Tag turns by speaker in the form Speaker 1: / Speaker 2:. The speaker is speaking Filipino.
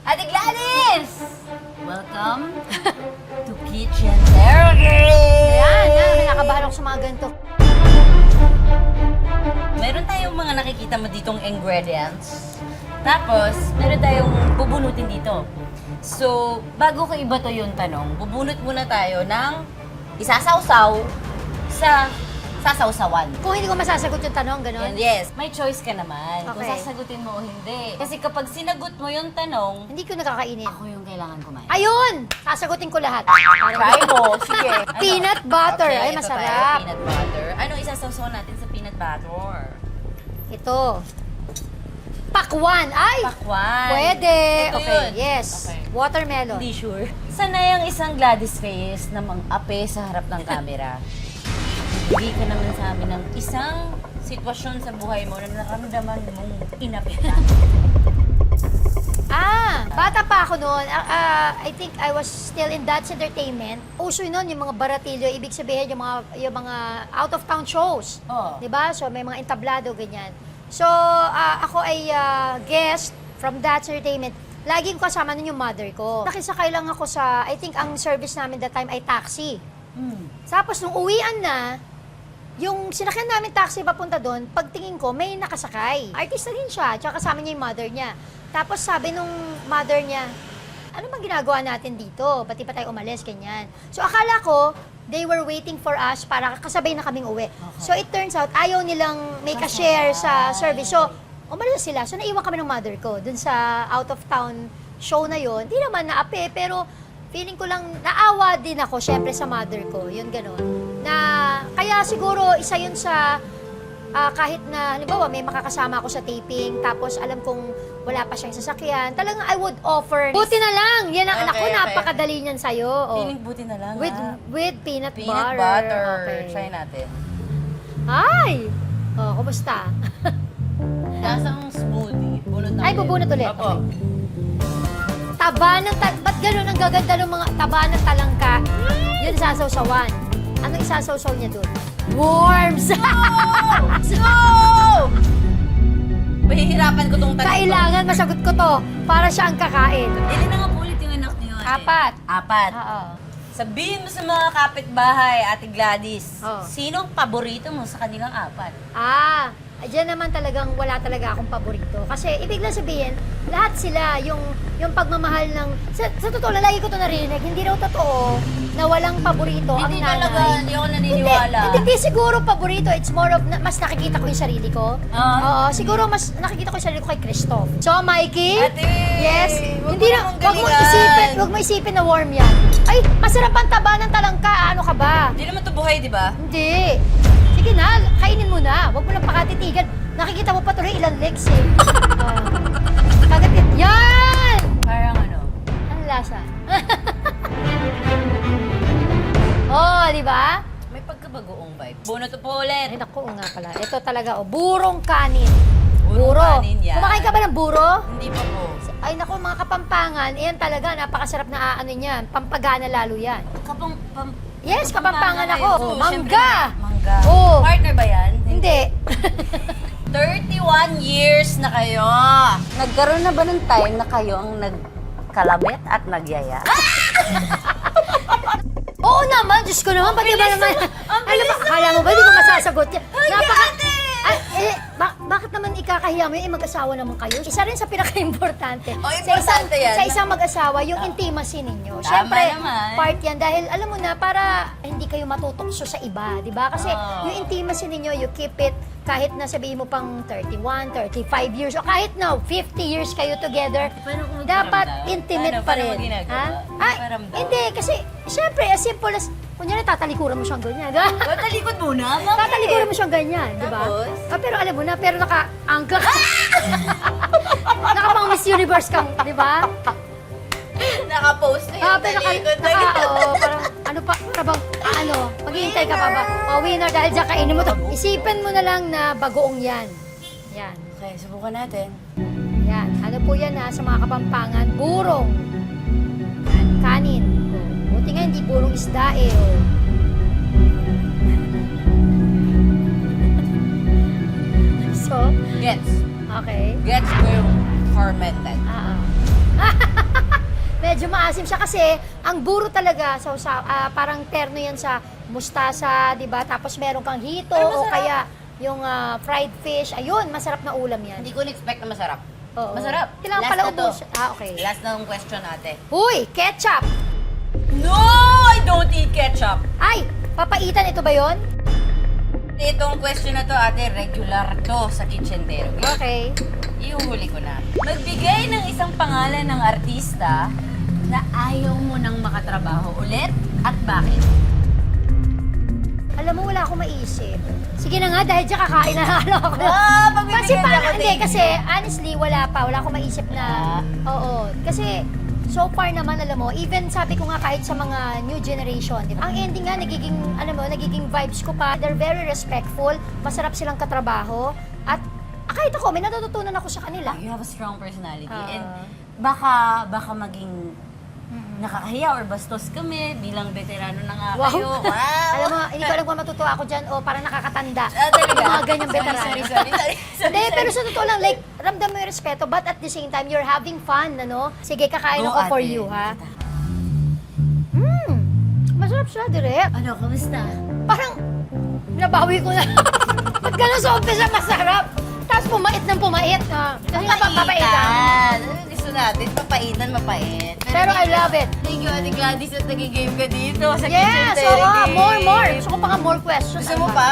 Speaker 1: Ate Gladys! Welcome to Kitchen Therapy!
Speaker 2: Yan, kinakabahan ako sa mga ganito.
Speaker 1: Meron tayong mga nakikita mo ditong ingredients. Tapos, meron tayong bubunutin dito. So, bago ko iba to yung tanong, bubunot muna tayo ng isasawsaw sa sasawsawan.
Speaker 2: Kung hindi ko masasagot yung tanong, gano'n.
Speaker 1: And yes, may choice ka naman kung
Speaker 2: Okay.
Speaker 1: sasagutin mo o hindi. Kasi kapag sinagot mo yung tanong,
Speaker 2: Hindi ko nakakainin.
Speaker 1: ako yung kailangan kumain.
Speaker 2: Ayun! Sasagutin ko lahat.
Speaker 1: Try mo, sige. Ano?
Speaker 2: Peanut butter.
Speaker 1: Okay,
Speaker 2: Ay,
Speaker 1: ito
Speaker 2: masarap.
Speaker 1: tayo, peanut butter. Ano isasawsaw natin sa peanut butter?
Speaker 2: Ito. Pakwan. Ay!
Speaker 1: Pakwan.
Speaker 2: Pwede.
Speaker 1: Ito
Speaker 2: Okay,
Speaker 1: yun.
Speaker 2: yes.
Speaker 1: Okay.
Speaker 2: Watermelon.
Speaker 1: Hindi sure. Sanay ang isang Gladys Reyes na mang-ape sa harap ng camera. Bigay ka naman sa amin ng isang sitwasyon sa buhay mo na naramdaman mong inapit ka.
Speaker 2: Bata pa ako noon. I think I was still in Dutch Entertainment. Uso noon yung mga baratilyo, ibig sabihin yung mga out of town shows.
Speaker 1: Oh.
Speaker 2: 'Di ba? So may mga entablado ganyan. So ako ay guest from Dutch Entertainment. Laging kasama nun yung mother ko. Nakisakay lang ako sa, I think ang service namin that time ay taxi. Tapos nung uwian na, yung sinakyan namin taxi papunta doon, pagtingin ko, may nakasakay. Artista din siya, tsaka kasama niya yung mother niya. Tapos sabi nung mother niya, ano bang ginagawa natin dito? Pati pa tayo umalis, ganyan. So akala ko, they were waiting for us para kasabay na kaming uwi. So it turns out, ayaw nilang may ka-share sa service. So umalis sila. So naiwan kami ng mother ko dun sa out of town show na yon. Di naman naapi, pero feeling ko lang naawa din ako, syempre sa mother ko. Yun gano'n. Na, kaya siguro isa yun sa kahit na, halimbawa, may makakasama ako sa taping, tapos alam kong wala pa siyang sasakyan, talagang I would offer. Buti na lang! Yan ang anak ko,
Speaker 1: Okay, okay.
Speaker 2: napakadali niyan sa'yo. Oh.
Speaker 1: Feeling buti na lang,
Speaker 2: With peanut,
Speaker 1: peanut
Speaker 2: butter.
Speaker 1: butter.
Speaker 2: Okay.
Speaker 1: Try natin.
Speaker 2: Ay! Oh, kumusta?
Speaker 1: Lasang smoothie. Bunot natin.
Speaker 2: Ay, bubunot ulit.
Speaker 1: Opo.
Speaker 2: Taba ng ba't ganun ang gaganda ng mga taba ng talangka? Yun sasawsawan. Anong isasawsaw niya doon? Worms!
Speaker 1: No! Mahihirapan ko tong tanong.
Speaker 2: Kailangan masagot ko to para siya ang kakain.
Speaker 1: Ilan na nga po ulit yung anak niyo?
Speaker 2: Apat.
Speaker 1: Apat.
Speaker 2: Oo.
Speaker 1: Sabihin mo sa mga kapitbahay, Ate Gladys,
Speaker 2: Oo.
Speaker 1: sino ang paborito mo sa kanilang apat?
Speaker 2: Diyan naman talagang wala talaga akong paborito. Kasi ibig lang sabihin, lahat sila, yung pagmamahal ng... Sa totoo, lagi ko to narinig, hindi raw totoo na walang paborito
Speaker 1: Hindi
Speaker 2: ang nanay.
Speaker 1: talaga, hindi ako naniniwala.
Speaker 2: Hindi siguro paborito. It's more of, mas nakikita ko yung sarili ko. Oo, siguro mas nakikita ko yung sarili ko kay Christoph. So, Mikey?
Speaker 1: Ate!
Speaker 2: Yes.
Speaker 1: Wag
Speaker 2: Hindi
Speaker 1: mo
Speaker 2: na,
Speaker 1: namang
Speaker 2: wag mo isipin na warm yan. Ay, masarap ang taba ng talangka. Ano ka ba?
Speaker 1: Hindi naman to buhay, di ba?
Speaker 2: Hindi. Sige na, kainin mo na. Huwag mo lang pakatitigan. Nakikita mo pa tuloy ilang legs eh. Kagatit. Yan!
Speaker 1: Parang ano?
Speaker 2: Ang lasa. Oh, di ba?
Speaker 1: May pagkabagoong vibe. Bunot po ulit.
Speaker 2: Ay, naku, nga pala. Ito talaga, oh, burong kanin.
Speaker 1: Burong kanin yan.
Speaker 2: Kumakain ka ba ng buro?
Speaker 1: Hindi pa po.
Speaker 2: Ay, naku, mga kapampangan, yan talaga, napakasarap na ano niyan. Pampagana lalo yan. Yes, kapampangan ako.
Speaker 1: So,
Speaker 2: Mangga.
Speaker 1: syempre, mangga.
Speaker 2: Oo.
Speaker 1: Partner ba yan?
Speaker 2: Hindi.
Speaker 1: 31 years na kayo. Nagkaroon na ba ng time na kayo ang nagkalabit at nagyaya?
Speaker 2: Oo naman, Diyos ko naman, pati ba naman? Ano ba, kala mo ba, hindi ko masasagot yan. Bakit naman ikakahiya mo yun? Mag-asawa naman kayo. Isa rin sa pinaka-importante.
Speaker 1: Oh, importante yan.
Speaker 2: Sa isang mag-asawa, yung intimacy ninyo.
Speaker 1: Tama
Speaker 2: Siyempre,
Speaker 1: naman.
Speaker 2: part yan. Dahil, alam mo na, para hindi kayo matutokso sa iba, di ba? Kasi yung intimacy ninyo, you keep it kahit na sabihin mo pang 31, 35 years, o kahit na 50 years kayo together,
Speaker 1: Paano kung
Speaker 2: dapat
Speaker 1: magparamdam?
Speaker 2: intimate pa
Speaker 1: Paano
Speaker 2: rin.
Speaker 1: mo ginagawa? Magparamdam?
Speaker 2: Hindi, kasi, syempre, as simple as, kunyari, tatalikuran mo siyang ganyan.
Speaker 1: Talikod muna?
Speaker 2: Tatalikuran mo siyang ganyan, di ba?
Speaker 1: Tapos?
Speaker 2: Pero alam mo na, pero naka-angka ka. Naka pang Miss Universe kang, di ba?
Speaker 1: Naka-post na yung talikod na yun.
Speaker 2: Parang, ano pa, parang, maghihintay ka pa ba? Winner, dahil dyan kainin mo to. Isipin mo na lang na bagoong yan. Yan.
Speaker 1: Okay, subukan natin.
Speaker 2: Yan. Ano po yan sa mga kapampangan? Burong. Kanin. Buti nga, hindi burong isda eh. So,
Speaker 1: Gets.
Speaker 2: okay.
Speaker 1: Gets ko yung fermented.
Speaker 2: Ah. Medyo maasim siya kasi ang buro talaga parang terno yan sa mustasa, 'di ba? Tapos meron kang hito
Speaker 1: Pero
Speaker 2: o
Speaker 1: masarap.
Speaker 2: kaya yung fried fish. Ayun, masarap na ulam yan.
Speaker 1: Hindi ko na-expect na masarap.
Speaker 2: Oo.
Speaker 1: Masarap.
Speaker 2: Kailangan
Speaker 1: Last
Speaker 2: pala
Speaker 1: na to.
Speaker 2: ubos. Okay.
Speaker 1: Last na yung question ate.
Speaker 2: Uy, ketchup!
Speaker 1: No! I don't eat ketchup!
Speaker 2: Ay, papaitan ito ba yon?
Speaker 1: Itong question na to ate, regular to sa Kitchen Dero.
Speaker 2: Okay.
Speaker 1: Iuhuli ko na. Magbigay ng isang pangalan ng artista na ayaw mo nang makatrabaho ulit at bakit?
Speaker 2: Alam mo, wala akong maisip. Sige na nga, dahil dyan kakain na lang ako.
Speaker 1: Pagbibigyan
Speaker 2: Kasi
Speaker 1: niya
Speaker 2: parang,
Speaker 1: ako,
Speaker 2: hindi,
Speaker 1: thank you.
Speaker 2: kasi honestly, wala akong maisip na, oo. Kasi, so far naman, alam mo, even sabi ko nga kahit sa mga new generation, di ba? Ang ending nga, nagiging vibes ko pa. They're very respectful, masarap silang katrabaho, at kahit ako, may natututunan ako sa kanila.
Speaker 1: You have a strong personality
Speaker 2: Ah.
Speaker 1: and baka maging nakakahiya or bastos kami bilang veterano na nga
Speaker 2: Wow.
Speaker 1: kayo. Wow!
Speaker 2: Alam mo, hindi ko alam kung matutuwa ako dyan o parang nakakatanda.
Speaker 1: Talaga?
Speaker 2: Yung mga ganyang veterano.
Speaker 1: Sorry.
Speaker 2: Hindi, pero sa totoo lang, like, ramdam mo yung respeto, but at the same time, you're having fun, ano? Sige, kakain
Speaker 1: Go,
Speaker 2: ako for
Speaker 1: ate.
Speaker 2: you, ha? Masarap siya, direct.
Speaker 1: Ano, kamusta?
Speaker 2: Parang, nabawi ko na. Ba't gano'n sa umpisa masarap? Tapos pumait ng pumait. Kasi nga papaitan.
Speaker 1: Gusto natin, papaitan, mapait.
Speaker 2: Pero I love it.
Speaker 1: Thank you, Ate Gladys, at naging-game ka dito sa Kitchen
Speaker 2: Yes,
Speaker 1: Dero
Speaker 2: oo,
Speaker 1: Game.
Speaker 2: more. Gusto ko pa nga more questions.
Speaker 1: Gusto mo
Speaker 2: Ano
Speaker 1: pa?